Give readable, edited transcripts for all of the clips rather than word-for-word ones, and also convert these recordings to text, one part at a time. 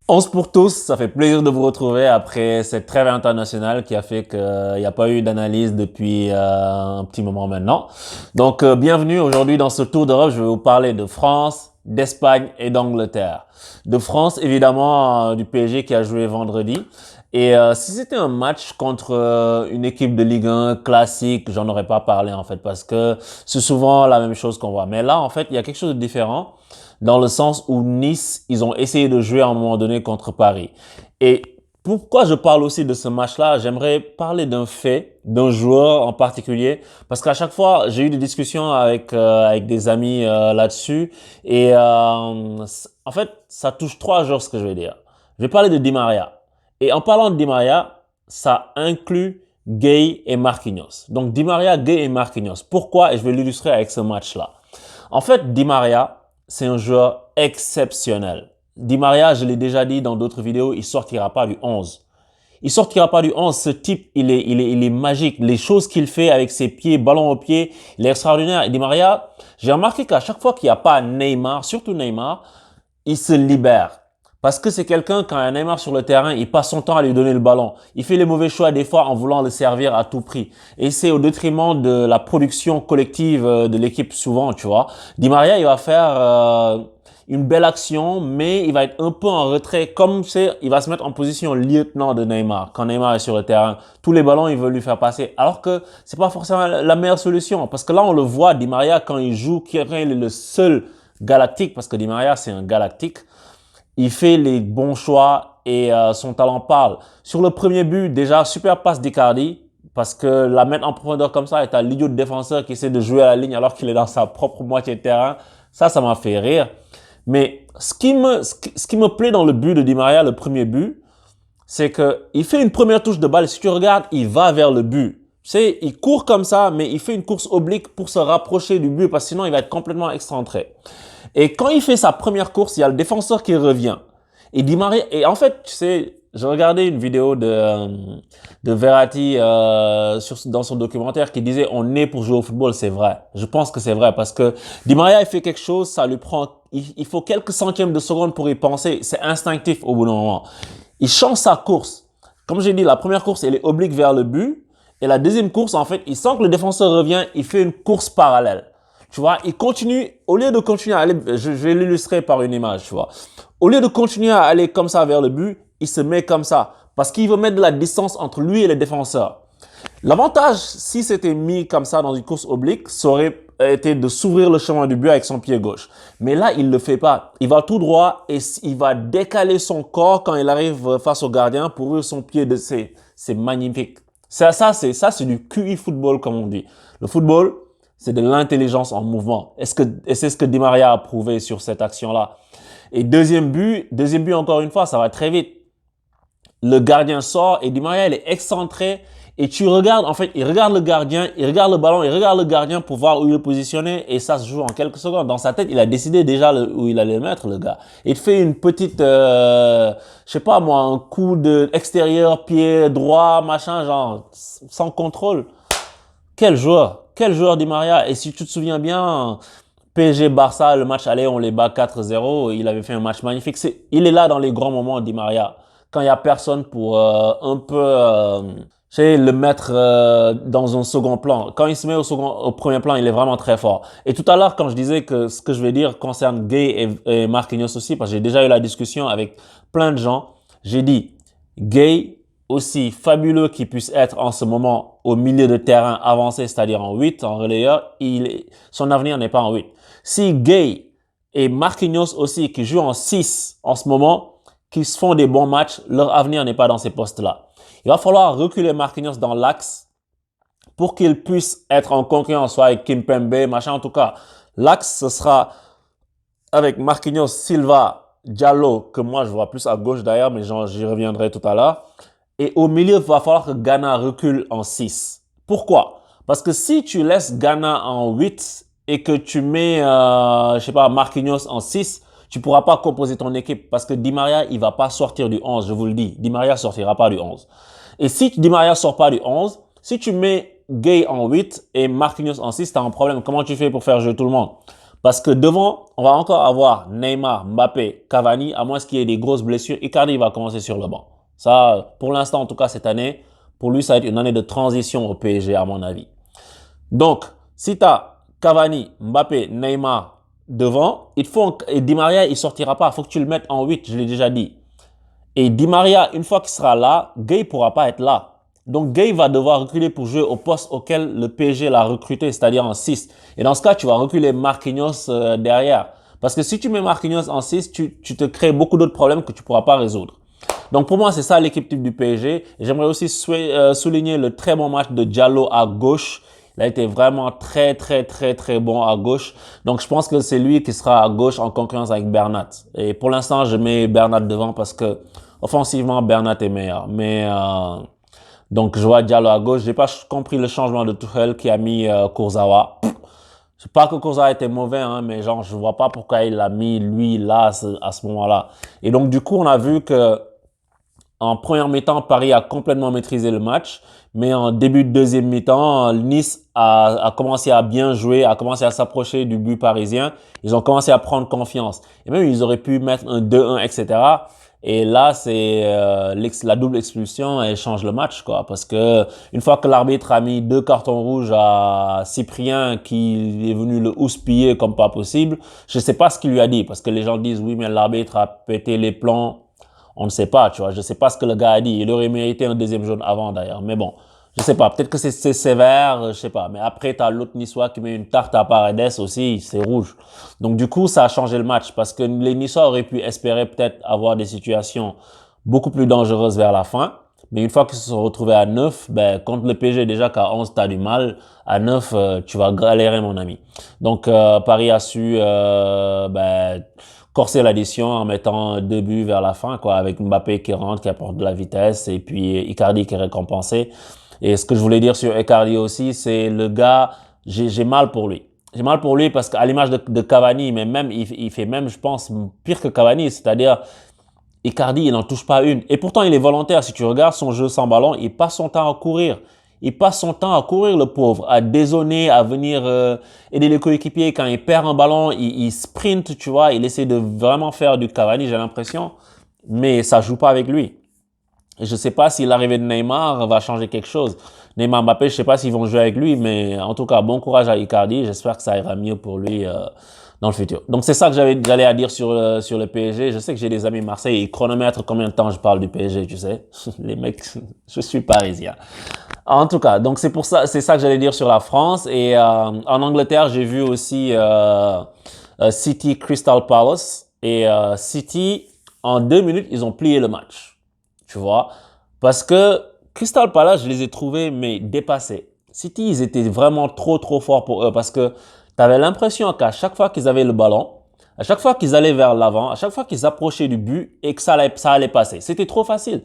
11 pour tous, ça fait plaisir de vous retrouver après cette trêve internationale qui a fait qu'il n'y a pas eu d'analyse depuis un petit moment maintenant. Donc, bienvenue aujourd'hui dans ce tour d'Europe. Je vais vous parler de France, d'Espagne et d'Angleterre. De France, évidemment, du PSG qui a joué vendredi. Et si c'était un match contre une équipe de Ligue 1 classique, j'en aurais pas parlé en fait parce que c'est souvent la même chose qu'on voit. Mais là, en fait, il y a quelque chose de différent dans le sens où Nice, ils ont essayé de jouer à un moment donné contre Paris. Et pourquoi je parle aussi de ce match-là? J'aimerais parler d'un fait, d'un joueur en particulier, parce qu'à chaque fois, j'ai eu des discussions avec des amis là-dessus, et en fait, ça touche trois joueurs ce que je vais dire. Je vais parler de Di Maria. Et en parlant de Di Maria, ça inclut Gay et Marquinhos. Donc Di Maria, Gay et Marquinhos. Pourquoi? Et je vais l'illustrer avec ce match-là. En fait, Di Maria, c'est un joueur exceptionnel. Di Maria, je l'ai déjà dit dans d'autres vidéos, il sortira pas du 11. Il sortira pas du 11. Ce type, il est magique. Les choses qu'il fait avec ses pieds, ballon au pied, il est extraordinaire. Et Di Maria, j'ai remarqué qu'à chaque fois qu'il n'y a pas Neymar, surtout Neymar, il se libère. Parce que c'est quelqu'un, quand il y a Neymar sur le terrain, il passe son temps à lui donner le ballon. Il fait les mauvais choix des fois en voulant le servir à tout prix. Et c'est au détriment de la production collective de l'équipe souvent, tu vois. Di Maria, il va faire une belle action, mais il va être un peu en retrait. Comme c'est, il va se mettre en position lieutenant de Neymar. Quand Neymar est sur le terrain, tous les ballons, il veut lui faire passer. Alors que c'est pas forcément la meilleure solution. Parce que là, on le voit, Di Maria, quand il joue, quand il est le seul galactique, parce que Di Maria, c'est un galactique, il fait les bons choix et son talent parle. Sur le premier but, déjà, super passe d'Icardi, parce que la mettre en profondeur comme ça est un idiot de défenseur qui essaie de jouer à la ligne alors qu'il est dans sa propre moitié de terrain. Ça m'a fait rire. Mais ce qui me plaît dans le but de Di Maria, le premier but, c'est que il fait une première touche de balle. Si tu regardes, il va vers le but. Tu sais, il court comme ça, mais il fait une course oblique pour se rapprocher du but parce que sinon il va être complètement excentré. Et quand il fait sa première course, il y a le défenseur qui revient. Et Di Maria, et en fait, tu sais, j'ai regardé une vidéo de Verratti dans son documentaire qui disait on est pour jouer au football, c'est vrai. Je pense que c'est vrai parce que Di Maria il fait quelque chose, ça lui prend, il faut quelques centièmes de seconde pour y penser, c'est instinctif au bout d'un moment. Il change sa course. Comme j'ai dit, la première course, elle est oblique vers le but. Et la deuxième course, en fait, il sent que le défenseur revient, il fait une course parallèle. Tu vois, il continue, au lieu de continuer à aller, je vais l'illustrer par une image, tu vois. Au lieu de continuer à aller comme ça vers le but, il se met comme ça. Parce qu'il veut mettre de la distance entre lui et les défenseurs. L'avantage, si c'était mis comme ça dans une course oblique, ça aurait été de s'ouvrir le chemin du but avec son pied gauche. Mais là, il ne le fait pas. Il va tout droit et il va décaler son corps quand il arrive face au gardien pour ouvrir son pied. C'est magnifique. C'est du QI football, comme on dit. Le football, c'est de l'intelligence en mouvement. Et c'est ce que Di Maria a prouvé sur cette action-là. Et deuxième but encore une fois, ça va très vite. Le gardien sort et Di Maria, il est excentré. Et tu regardes, en fait, il regarde le gardien, il regarde le ballon, il regarde le gardien pour voir où il est positionné et ça se joue en quelques secondes. Dans sa tête, il a décidé déjà où il allait le mettre, le gars. Il fait une petite, je sais pas moi, un coup de extérieur, pied droit, machin, genre, sans contrôle. Quel joueur Di Maria. Et si tu te souviens bien, PSG Barça, le match aller, on les bat 4-0. Il avait fait un match magnifique. Il est là dans les grands moments, Di Maria. Quand il y a personne pour un peu, tu sais, le mettre dans un second plan. Quand il se met au premier plan, il est vraiment très fort. Et tout à l'heure, quand je disais que ce que je vais dire concerne Gay et Marquinhos aussi, parce que j'ai déjà eu la discussion avec plein de gens, j'ai dit Gay, aussi fabuleux qu'il puisse être en ce moment au milieu de terrain avancé, c'est-à-dire en 8, en relayeur, son avenir n'est pas en 8. Si Gay et Marquinhos aussi, qui jouent en 6 en ce moment, qui se font des bons matchs, leur avenir n'est pas dans ces postes-là. Il va falloir reculer Marquinhos dans l'axe pour qu'il puisse être en concurrence soit avec Kimpembe, machin. En tout cas, l'axe, ce sera avec Marquinhos, Silva, Diallo, que moi je vois plus à gauche d'ailleurs, mais j'y reviendrai tout à l'heure. Et au milieu, il va falloir que Ghana recule en 6. Pourquoi? Parce que si tu laisses Ghana en 8 et que tu mets, je sais pas, Marquinhos en 6, tu pourras pas composer ton équipe parce que Di Maria, il va pas sortir du 11, je vous le dis. Di Maria sortira pas du 11. Et si Di Maria sort pas du 11, si tu mets Gay en 8 et Marquinhos en 6, tu as un problème. Comment tu fais pour faire jouer tout le monde? Parce que devant, on va encore avoir Neymar, Mbappé, Cavani, à moins qu'il y ait des grosses blessures. Icardi va commencer sur le banc. Ça, pour l'instant, en tout cas cette année, pour lui, ça va être une année de transition au PSG, à mon avis. Donc, si tu as Cavani, Mbappé, Neymar devant, et Di Maria, il sortira pas. Il faut que tu le mettes en 8, je l'ai déjà dit. Et Di Maria, une fois qu'il sera là, Gay pourra pas être là. Donc Gay va devoir reculer pour jouer au poste auquel le PSG l'a recruté, c'est-à-dire en 6. Et dans ce cas, tu vas reculer Marquinhos derrière. Parce que si tu mets Marquinhos en 6, tu te crées beaucoup d'autres problèmes que tu pourras pas résoudre. Donc pour moi, c'est ça l'équipe type du PSG. Et j'aimerais aussi souligner le très bon match de Diallo à gauche. Il a été vraiment très bon à gauche. Donc je pense que c'est lui qui sera à gauche en concurrence avec Bernat. Et pour l'instant, je mets Bernat devant parce que offensivement, Bernat est meilleur. Mais donc je vois Diallo à gauche. J'ai pas compris le changement de Tuchel qui a mis Kurzawa. Je sais pas que Kurzawa était mauvais, hein, mais genre je vois pas pourquoi il l'a mis lui là à ce moment-là. Et donc du coup, on a vu que en première mi-temps, Paris a complètement maîtrisé le match, mais en début de deuxième mi-temps, Nice a commencé à bien jouer, a commencé à s'approcher du but parisien. Ils ont commencé à prendre confiance. Et même, ils auraient pu mettre un 2-1, etc. Et là, c'est la double expulsion, elle change le match, quoi. Parce que une fois que l'arbitre a mis 2 cartons rouges à Cyprien, qui est venu le houspiller comme pas possible, je sais pas ce qu'il lui a dit, parce que les gens disent oui, mais l'arbitre a pété les plombs. On ne sait pas, tu vois. Je sais pas ce que le gars a dit. Il aurait mérité un deuxième jaune avant, d'ailleurs. Mais bon, je sais pas. Peut-être que c'est sévère, je sais pas. Mais après, t'as l'autre Niçois qui met une tarte à Paredes aussi, c'est rouge. Donc, du coup, ça a changé le match parce que les Niçois auraient pu espérer peut-être avoir des situations beaucoup plus dangereuses vers la fin. Mais une fois qu'ils se sont retrouvés à 9, ben, contre le PSG, déjà qu'à 11, t'as du mal. À 9, tu vas galérer, mon ami. Donc, Paris a su, ben, corser l'addition en mettant 2 buts vers la fin, quoi, avec Mbappé qui rentre, qui apporte de la vitesse, et puis Icardi qui est récompensé. Et ce que je voulais dire sur Icardi aussi, c'est le gars, j'ai mal pour lui. J'ai mal pour lui parce qu'à l'image de Cavani, mais même, il fait même, je pense, pire que Cavani, c'est-à-dire, Icardi, il n'en touche pas une. Et pourtant, il est volontaire. Si tu regardes son jeu sans ballon, il passe son temps à courir. Il passe son temps à courir, le pauvre, à dézonner, à venir aider les coéquipiers. Quand il perd un ballon, il sprint, tu vois. Il essaie de vraiment faire du Cavani, j'ai l'impression. Mais ça joue pas avec lui. Et je sais pas si l'arrivée de Neymar va changer quelque chose. Neymar Mbappé, je sais pas s'ils vont jouer avec lui, mais en tout cas, bon courage à Icardi. J'espère que ça ira mieux pour lui dans le futur. Donc c'est ça que j'allais à dire sur le PSG. Je sais que j'ai des amis Marseille, ils chronomètrent combien de temps je parle du PSG, tu sais. Les mecs, je suis parisien. En tout cas, donc c'est ça que j'allais dire sur la France. Et en Angleterre, j'ai vu aussi City Crystal Palace. Et City, en 2 minutes, ils ont plié le match. Tu vois? Parce que Crystal Palace, je les ai trouvés, mais dépassés. City, ils étaient vraiment trop forts pour eux. Parce que tu avais l'impression qu'à chaque fois qu'ils avaient le ballon, à chaque fois qu'ils allaient vers l'avant, à chaque fois qu'ils approchaient du but et que ça allait passer. C'était trop facile.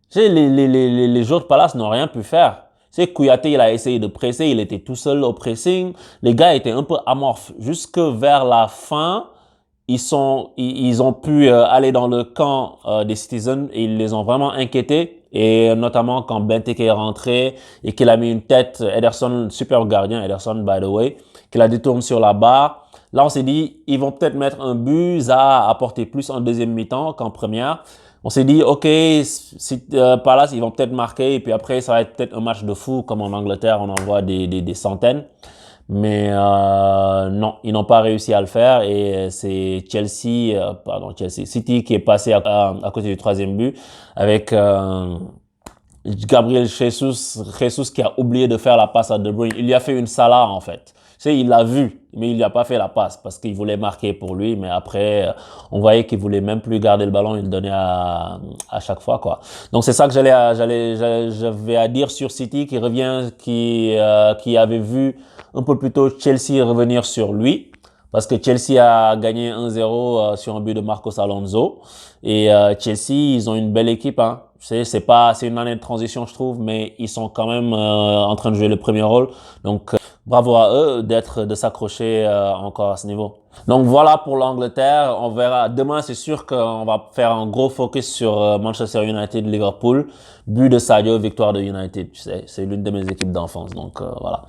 Tu sais, les joueurs de Palace n'ont rien pu faire. Tu sais, Kouyaté, il a essayé de presser, il était tout seul au pressing. Les gars étaient un peu amorphes. Jusque vers la fin, ils ont pu aller dans le camp des Citizens et ils les ont vraiment inquiétés. Et notamment quand Benteke est rentré et qu'il a mis une tête, Ederson, super gardien, Ederson by the way, qu'il a détourné sur la barre. Là, on s'est dit, ils vont peut-être mettre un but, ça a apporté plus en deuxième mi-temps qu'en première. On s'est dit, ok, si Palace, ils vont peut-être marquer et puis après, ça va être peut-être un match de fou comme en Angleterre, on en voit des centaines. Mais non, ils n'ont pas réussi à le faire et c'est City qui est passé à côté du troisième but avec Gabriel Jesus qui a oublié de faire la passe à De Bruyne. Il lui a fait une Salah en fait. Tu sais, il l'a vu, mais il lui a pas fait la passe parce qu'il voulait marquer pour lui. Mais après, on voyait qu'il voulait même plus garder le ballon, il le donnait à chaque fois quoi. Donc c'est ça que j'avais à dire sur City qui avait vu un peu plus tôt Chelsea revenir sur lui. Parce que Chelsea a gagné 1-0 sur un but de Marcos Alonso. Et Chelsea, ils ont une belle équipe, hein. C'est une année de transition, je trouve, mais ils sont quand même en train de jouer le premier rôle. Donc, bravo à eux de s'accrocher encore à ce niveau. Donc voilà pour l'Angleterre. On verra. Demain, c'est sûr qu'on va faire un gros focus sur Manchester United, Liverpool. But de Sadio, victoire de United. Tu sais, c'est l'une de mes équipes d'enfance. Donc voilà.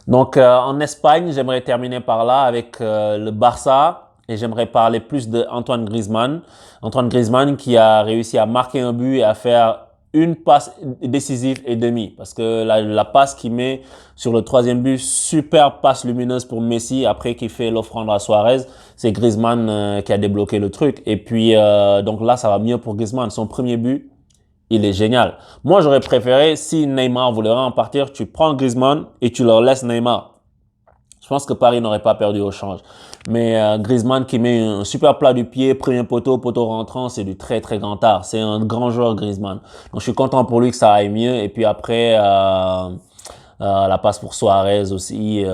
Donc en Espagne, j'aimerais terminer par là avec le Barça. Et j'aimerais parler plus de Antoine Griezmann. Antoine Griezmann qui a réussi à marquer un but et à faire une passe décisive et demie. Parce que la passe qu'il met sur le troisième but, super passe lumineuse pour Messi après qu'il fait l'offrande à Suarez. C'est Griezmann qui a débloqué le truc. Et puis, donc là, ça va mieux pour Griezmann. Son premier but, il est génial. Moi, j'aurais préféré, si Neymar voulait en partir, tu prends Griezmann et tu leur laisses Neymar. Je pense que Paris n'aurait pas perdu au change. Mais Griezmann qui met un super plat du pied, premier poteau rentrant, c'est du très très grand art. C'est un grand joueur Griezmann. Donc je suis content pour lui que ça aille mieux. Et puis après, la passe pour Suarez aussi,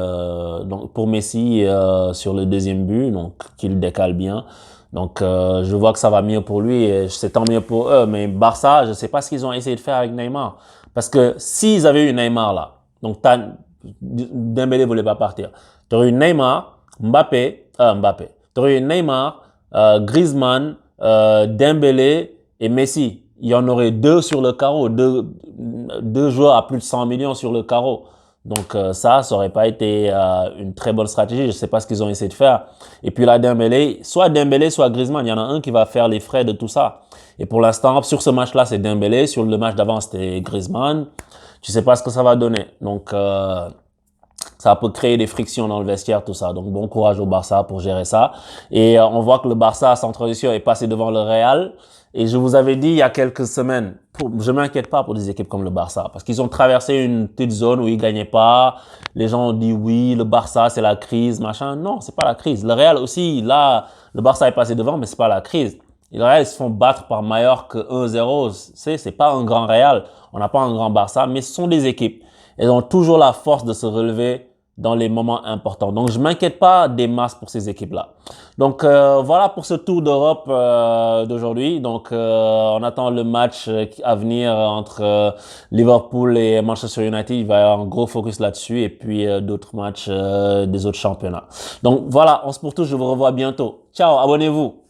donc pour Messi sur le deuxième but, donc qu'il décale bien. Donc je vois que ça va mieux pour lui et c'est tant mieux pour eux. Mais Barça, je sais pas ce qu'ils ont essayé de faire avec Neymar. Parce que s'ils avaient eu Neymar là, donc Dembélé voulait pas partir. Tu aurais eu Neymar, Mbappé. Tu aurais eu Neymar, Griezmann, Dembélé et Messi. Il y en aurait deux sur le carreau, deux joueurs à plus de 100 millions sur le carreau. Donc ça aurait pas été une très bonne stratégie. Je sais pas ce qu'ils ont essayé de faire. Et puis là, Dembélé, soit Griezmann, il y en a un qui va faire les frais de tout ça. Et pour l'instant, sur ce match-là, c'est Dembélé. Sur le match d'avant, c'était Griezmann. Tu sais pas ce que ça va donner. Donc ça peut créer des frictions dans le vestiaire, tout ça. Donc bon courage au Barça pour gérer ça. Et on voit que le Barça, sans transition, est passé devant le Real. Et je vous avais dit il y a quelques semaines, je m'inquiète pas pour des équipes comme le Barça, parce qu'ils ont traversé une petite zone où ils gagnaient pas. Les gens ont dit oui, le Barça c'est la crise, machin. Non, c'est pas la crise. Le Real aussi, là, le Barça est passé devant, mais c'est pas la crise. Et le Real, ils se font battre par Mallorca 1-0. C'est pas un grand Real. On n'a pas un grand Barça, mais ce sont des équipes. Elles ont toujours la force de se relever dans les moments importants. Donc, je m'inquiète pas des masses pour ces équipes-là. Donc, voilà pour ce tour d'Europe d'aujourd'hui. Donc, on attend le match à venir entre Liverpool et Manchester United. Il va y avoir un gros focus là-dessus et puis d'autres matchs des autres championnats. Donc, voilà, on se retrouve. Je vous revois bientôt. Ciao, abonnez-vous.